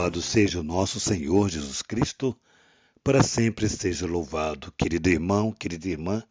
Louvado seja o nosso Senhor Jesus Cristo, para sempre seja louvado. Querido irmão, querida irmã,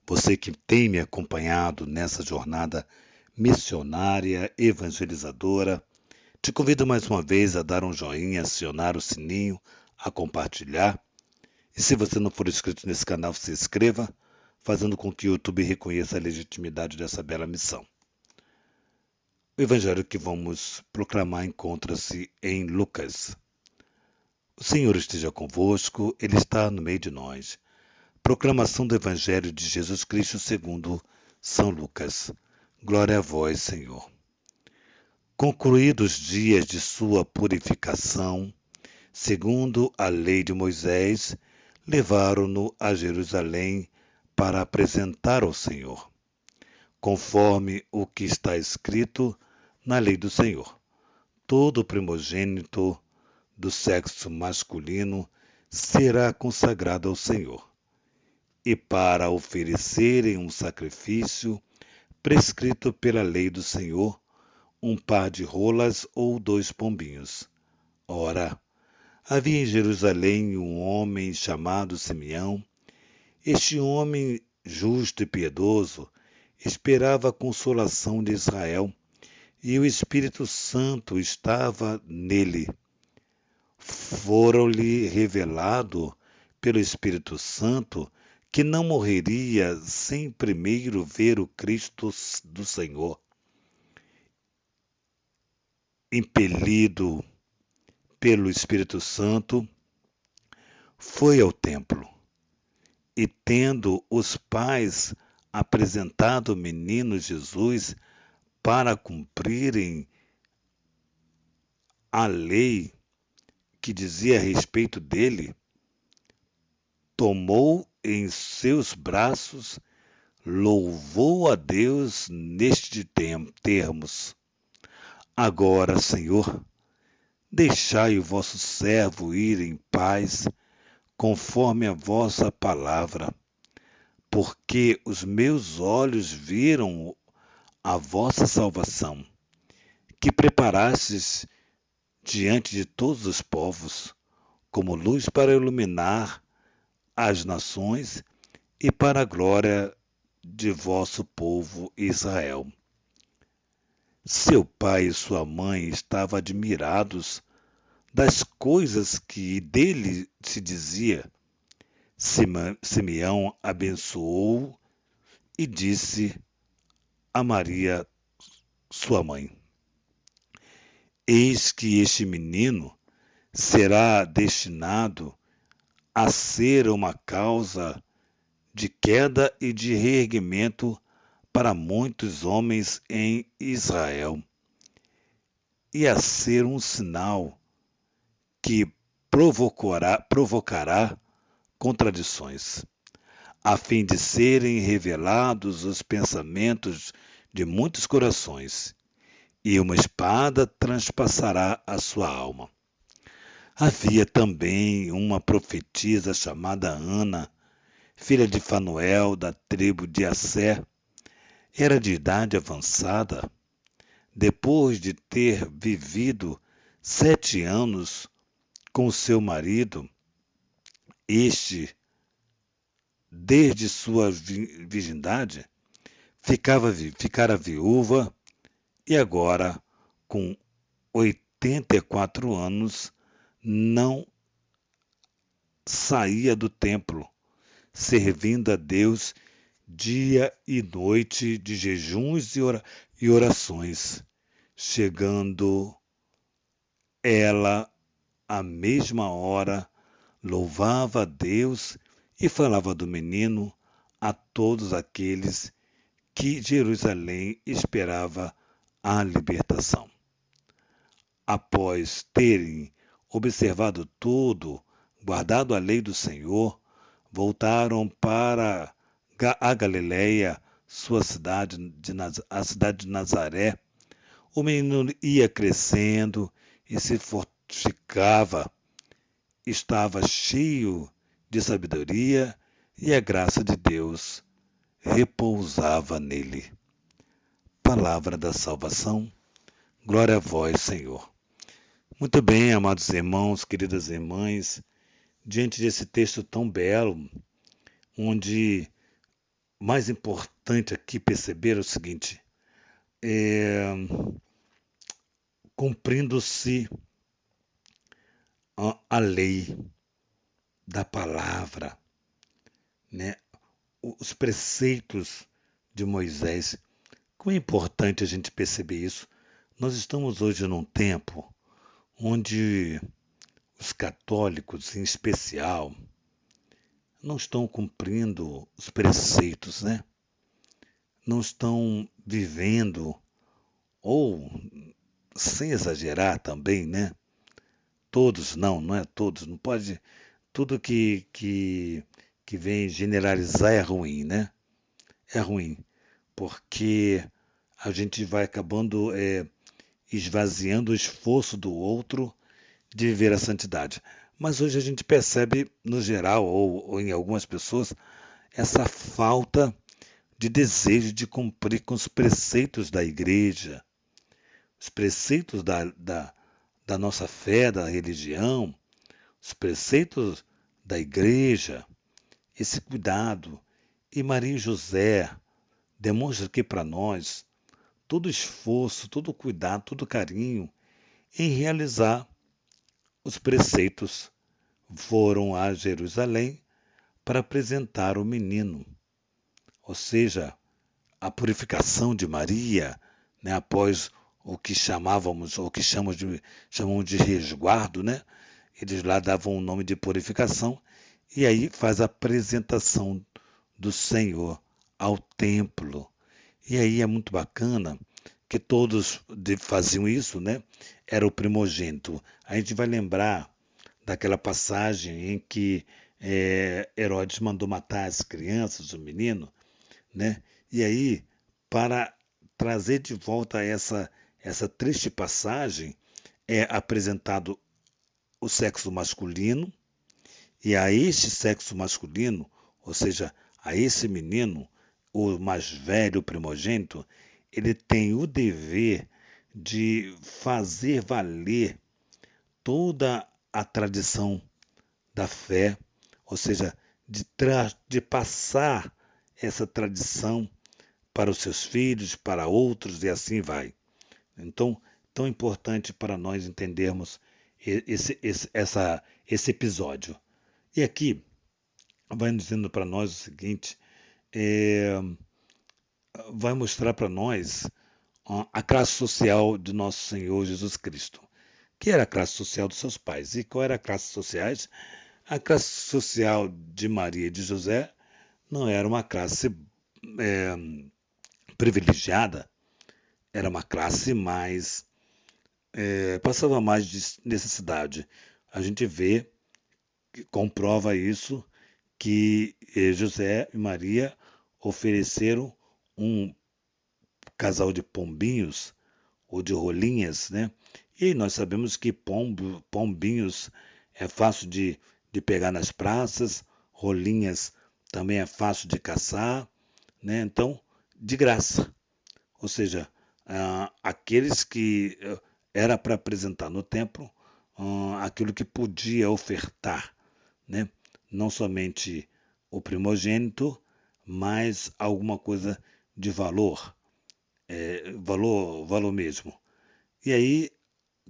você que tem me acompanhado nessa jornada missionária, evangelizadora, te convido mais uma vez a dar um joinha, acionar o sininho, a compartilhar. E se você não for inscrito nesse canal, se inscreva, fazendo com que o YouTube reconheça a legitimidade dessa bela missão. O evangelho que vamos proclamar encontra-se em Lucas. O Senhor esteja convosco, Ele está no meio de nós. Proclamação do Evangelho de Jesus Cristo segundo São Lucas. Glória a vós, Senhor. Concluídos os dias de sua purificação, segundo a lei de Moisés, levaram-no a Jerusalém para apresentar ao Senhor, conforme o que está escrito na lei do Senhor. Todo primogênito do sexo masculino será consagrado ao Senhor, e para oferecerem um sacrifício prescrito pela lei do Senhor, um par de rolas ou 2 pombinhos. Ora, havia em Jerusalém um homem chamado Simeão. Este homem, justo e piedoso, esperava a consolação de Israel, e o Espírito Santo estava nele. Foram-lhe revelado pelo Espírito Santo que não morreria sem primeiro ver o Cristo do Senhor. Impelido pelo Espírito Santo, foi ao templo e, tendo os pais apresentado o menino Jesus para cumprirem a lei que dizia a respeito dele, tomou em seus braços, louvou a Deus nestes termos: Agora, Senhor, deixai o vosso servo ir em paz, conforme a vossa palavra, porque os meus olhos viram a vossa salvação, que preparastes diante de todos os povos, como luz para iluminar as nações e para a glória de vosso povo Israel. Seu pai e sua mãe estavam admirados das coisas que dele se dizia. Simeão abençoou e disse a Maria, sua mãe: Eis que este menino será destinado a ser uma causa de queda e de reerguimento para muitos homens em Israel, e a ser um sinal que provocará contradições, a fim de serem revelados os pensamentos de muitos corações, e uma espada transpassará a sua alma. Havia também uma profetisa chamada Ana, filha de Fanuel, da tribo de Asser. Era de idade avançada. Depois de ter vivido 7 anos com seu marido, este, desde sua virgindade, ficara viúva e agora, com 84 anos, não saía do templo, servindo a Deus dia e noite de jejuns e orações, chegando ela à mesma hora, louvava a Deus e falava do menino a todos aqueles que Jerusalém esperava a libertação. Após terem observado tudo, guardado a lei do Senhor, voltaram para a Galileia, a cidade de Nazaré. O menino ia crescendo e se fortificava, estava cheio de sabedoria e a graça de Deus repousava nele. Palavra da salvação, glória a vós, Senhor. Muito bem, amados irmãos, queridas irmãs, diante desse texto tão belo, onde mais importante aqui perceber é o seguinte: é, cumprindo-se a lei da palavra, né? Os preceitos de Moisés. Como é importante a gente perceber isso. Nós estamos hoje num tempo onde os católicos, em especial, não estão cumprindo os preceitos, né? Não estão vivendo, ou, sem exagerar também, né? Todos não, não é todos, não pode. Tudo que vem generalizar é ruim, né? É ruim, porque a gente vai acabando esvaziando o esforço do outro de viver a santidade. Mas hoje a gente percebe, no geral, ou em algumas pessoas, essa falta de desejo de cumprir com os preceitos da igreja, os preceitos da nossa fé, da religião, os preceitos da igreja, esse cuidado. E Maria e José demonstra aqui para nós todo esforço, todo cuidado, todo carinho em realizar os preceitos. Foram a Jerusalém para apresentar o menino, ou seja, a purificação de Maria, né, após o que chamávamos, ou que chamam de resguardo, né? Eles lá davam o nome de purificação, e aí faz a apresentação do Senhor ao templo. E aí é muito bacana que todos faziam isso, né? Era o primogênito. A gente vai lembrar daquela passagem em que Herodes mandou matar as crianças, o menino, né? E aí, para trazer de volta essa triste passagem, é apresentado o sexo masculino, e a este sexo masculino, ou seja, a esse menino, o mais velho, o primogênito, ele tem o dever de fazer valer toda a tradição da fé, ou seja, de passar essa tradição para os seus filhos, para outros e assim vai. Então, tão importante para nós entendermos esse episódio. E aqui vai dizendo para nós o seguinte: é, vai mostrar para nós a classe social de nosso Senhor Jesus Cristo, que era a classe social dos seus pais. E qual era a classe sociais? A classe social de Maria e de José não era uma classe é, privilegiada, era uma classe mais passava mais de necessidade. A gente vê, comprova isso, que José e Maria ofereceram um casal de pombinhos ou de rolinhas, né? E nós sabemos que pombinhos é fácil de pegar nas praças, rolinhas também é fácil de caçar, né? Então, de graça. Ou seja, aqueles que era para apresentar no templo aquilo que podia ofertar, né? Não somente o primogênito, mas alguma coisa de valor, valor mesmo. E aí,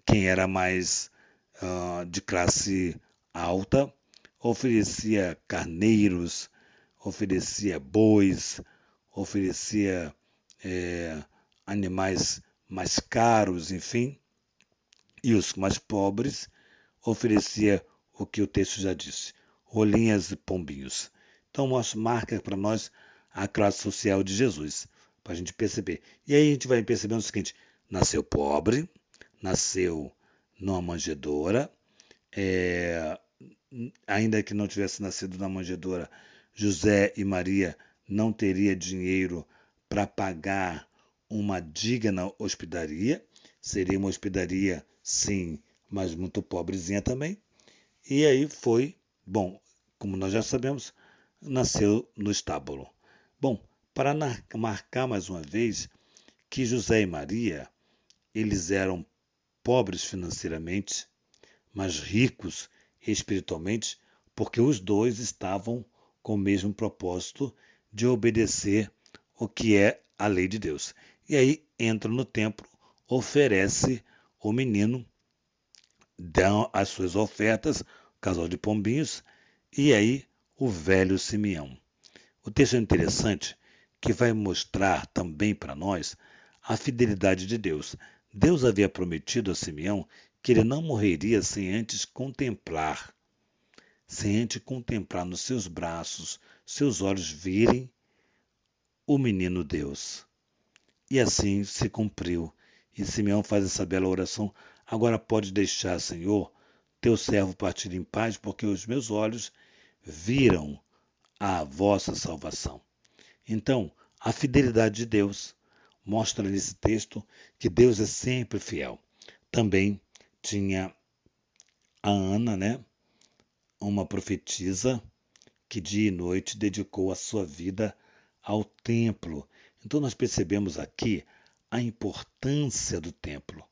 quem era mais de classe alta oferecia carneiros, oferecia bois, oferecia eh, animais mais caros, enfim, e os mais pobres oferecia o que o texto já disse, rolinhas e pombinhos. Então, marca para nós a classe social de Jesus, para a gente perceber. E aí a gente vai percebendo o seguinte: nasceu pobre, nasceu numa manjedoura, é, ainda que não tivesse nascido na manjedoura, José e Maria não teriam dinheiro para pagar uma digna hospedaria. Seria uma hospedaria, sim, mas muito pobrezinha também. E aí foi, bom, como nós já sabemos, nasceu no estábulo. Bom, para marcar mais uma vez que José e Maria, eles eram pobres financeiramente, mas ricos espiritualmente, porque os dois estavam com o mesmo propósito de obedecer o que é a lei de Deus. E aí entra no templo, oferece o menino, dão as suas ofertas, casal de pombinhos, e aí o velho Simeão. O texto é interessante que vai mostrar também para nós a fidelidade de Deus. Deus havia prometido a Simeão que ele não morreria sem antes contemplar nos seus braços, seus olhos virem o menino Deus. E assim se cumpriu. E Simeão faz essa bela oração: agora pode deixar, Senhor, teu servo partir em paz, porque os meus olhos viram a vossa salvação. Então, a fidelidade de Deus mostra nesse texto que Deus é sempre fiel. Também tinha a Ana, né, uma profetisa que dia e noite dedicou a sua vida ao templo. Então nós percebemos aqui a importância do templo,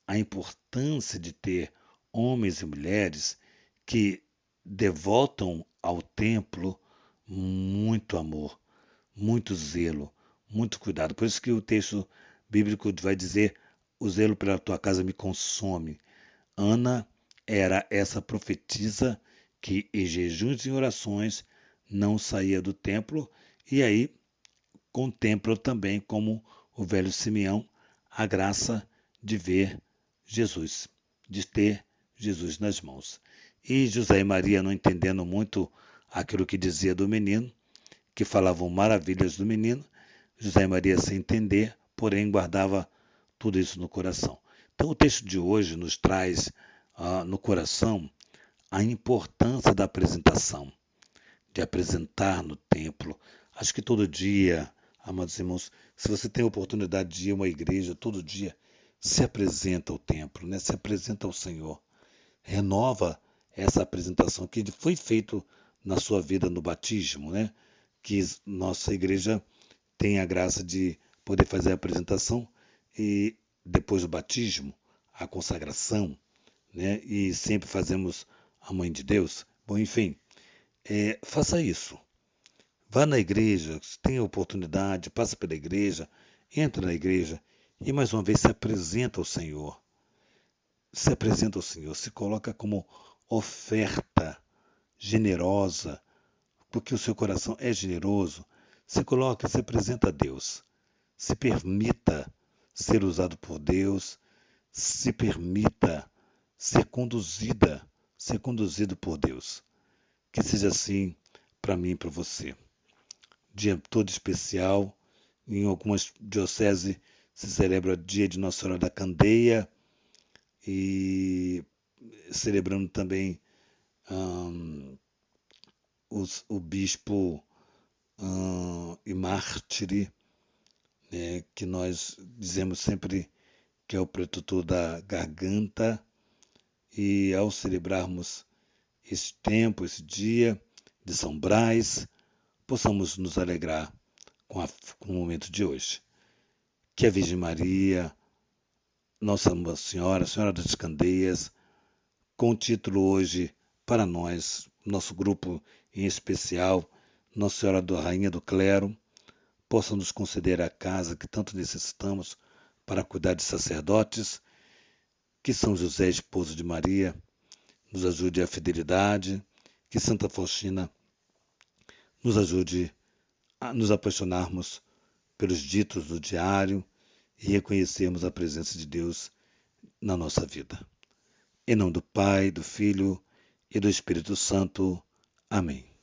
a importância de ter homens e mulheres que devotam ao templo muito amor, muito zelo, muito cuidado. Por isso que o texto bíblico vai dizer: o zelo pela tua casa me consome. Ana era essa profetisa que em jejuns e orações não saía do templo, e aí contempla também, como o velho Simeão, a graça de ver Jesus, de ter Jesus nas mãos. E José e Maria, não entendendo muito aquilo que dizia do menino, que falavam maravilhas do menino, José e Maria, sem entender, porém guardava tudo isso no coração. Então o texto de hoje nos traz no coração a importância da apresentação, de apresentar no templo. Acho que todo dia, amados irmãos, se você tem a oportunidade de ir a uma igreja, todo dia se apresenta ao templo, né? Se apresenta ao Senhor. Renova essa apresentação que foi feito na sua vida no batismo, né? Que nossa igreja tem a graça de poder fazer a apresentação e depois do batismo, a consagração, né? E sempre fazemos a Mãe de Deus. Bom, enfim, faça isso. Vá na igreja, se tem a oportunidade, passa pela igreja, entra na igreja e mais uma vez se apresenta ao Senhor. Se apresenta ao Senhor, se coloca como oferta generosa, porque o seu coração é generoso. Se coloca, se apresenta a Deus. Se permita ser usado por Deus, se permita ser conduzido por Deus. Que seja assim para mim e para você. Dia todo especial. Em algumas dioceses se celebra o dia de Nossa Senhora da Candeia e celebrando também o bispo e mártire, né, que nós dizemos sempre que é o protetor da garganta. E ao celebrarmos esse tempo, esse dia de São Brás, possamos nos alegrar com o momento de hoje. Que a Virgem Maria, Nossa Senhora, Senhora das Candeias, com o título hoje para nós, nosso grupo em especial, Nossa Senhora da Rainha do Clero, possa nos conceder a casa que tanto necessitamos para cuidar de sacerdotes, que São José, esposo de Maria, nos ajude à fidelidade, que Santa Faustina nos ajude a nos apaixonarmos pelos ditos do diário e reconhecermos a presença de Deus na nossa vida. Em nome do Pai, do Filho e do Espírito Santo. Amém.